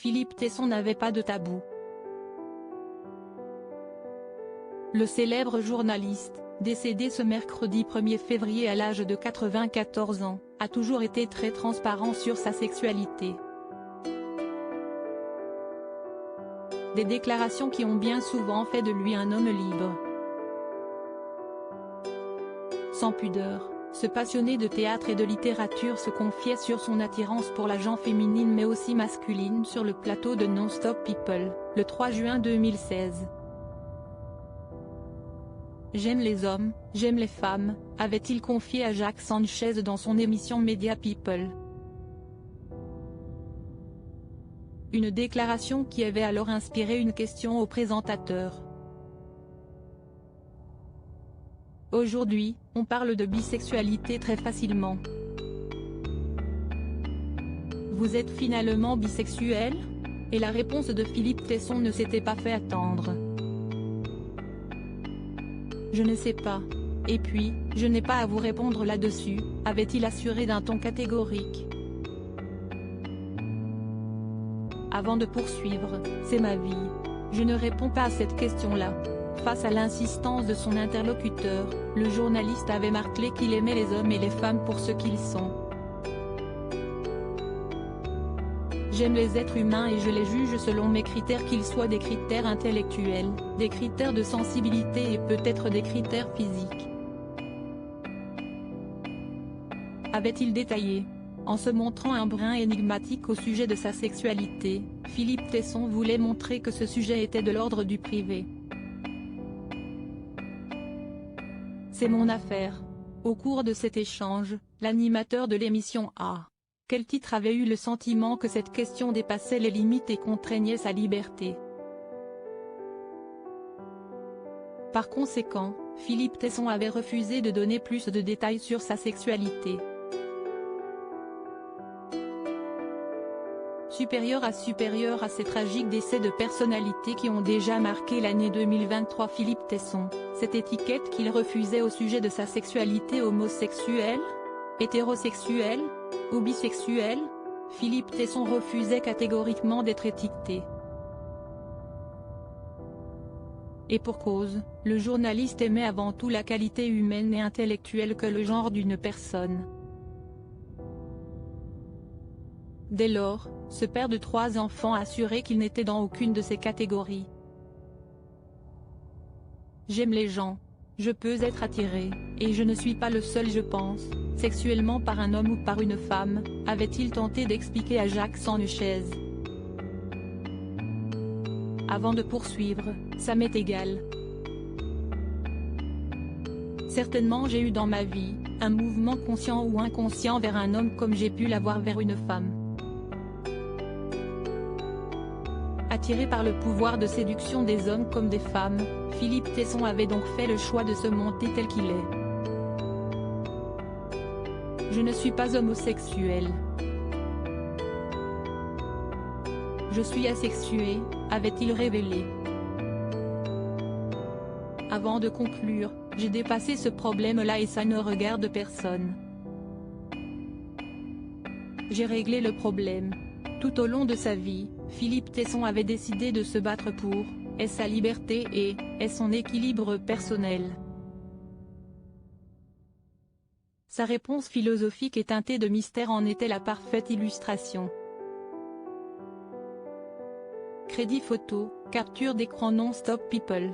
Philippe Tesson n'avait pas de tabou. Le célèbre journaliste, décédé ce mercredi 1er février à l'âge de 94 ans, a toujours été très transparent sur sa sexualité. Des déclarations qui ont bien souvent fait de lui un homme libre. Sans pudeur, ce passionné de théâtre et de littérature se confiait sur son attirance pour la gent féminine mais aussi masculine sur le plateau de Non-Stop People, le 3 juin 2016. « J'aime les hommes, j'aime les femmes », avait-il confié à Jacques Sanchez dans son émission Media People. Une déclaration qui avait alors inspiré une question au présentateur. Aujourd'hui, on parle de bisexualité très facilement. Vous êtes finalement bisexuel ? Et la réponse de Philippe Tesson ne s'était pas fait attendre. Je ne sais pas. Et puis, je n'ai pas à vous répondre là-dessus, avait-il assuré d'un ton catégorique. Avant de poursuivre, c'est ma vie. Je ne réponds pas à cette question-là. Face à l'insistance de son interlocuteur, le journaliste avait martelé qu'il aimait les hommes et les femmes pour ce qu'ils sont. J'aime les êtres humains et je les juge selon mes critères, qu'ils soient des critères intellectuels, des critères de sensibilité et peut-être des critères physiques. Avait-il détaillé. En se montrant un brin énigmatique au sujet de sa sexualité, Philippe Tesson voulait montrer que ce sujet était de l'ordre du privé. C'est mon affaire. Au cours de cet échange, l'animateur de l'émission A. Quel titre avait eu le sentiment que cette question dépassait les limites et contraignait sa liberté. Par conséquent, Philippe Tesson avait refusé de donner plus de détails sur sa sexualité. Supérieur à ces tragiques décès de personnalités qui ont déjà marqué l'année 2023, Philippe Tesson, cette étiquette qu'il refusait au sujet de sa sexualité homosexuelle, hétérosexuelle, ou bisexuelle, Philippe Tesson refusait catégoriquement d'être étiqueté. Et pour cause, le journaliste aimait avant tout la qualité humaine et intellectuelle que le genre d'une personne. Dès lors, ce père de 3 enfants assurait qu'il n'était dans aucune de ces catégories. J'aime les gens. Je peux être attiré, et je ne suis pas le seul je pense, sexuellement par un homme ou par une femme, avait-il tenté d'expliquer à Jacques Sanchez. Avant de poursuivre, ça m'est égal. Certainement j'ai eu dans ma vie, un mouvement conscient ou inconscient vers un homme comme j'ai pu l'avoir vers une femme. Attiré par le pouvoir de séduction des hommes comme des femmes, Philippe Tesson avait donc fait le choix de se monter tel qu'il est. Je ne suis pas homosexuel. Je suis asexué, avait-il révélé. Avant de conclure, j'ai dépassé ce problème-là et ça ne regarde personne. J'ai réglé le problème. Tout au long de sa vie, Philippe Tesson avait décidé de se battre pour sa liberté et son équilibre personnel. Sa réponse philosophique et teintée de mystère en était la parfaite illustration. Crédit photo, capture d'écran Non-Stop People.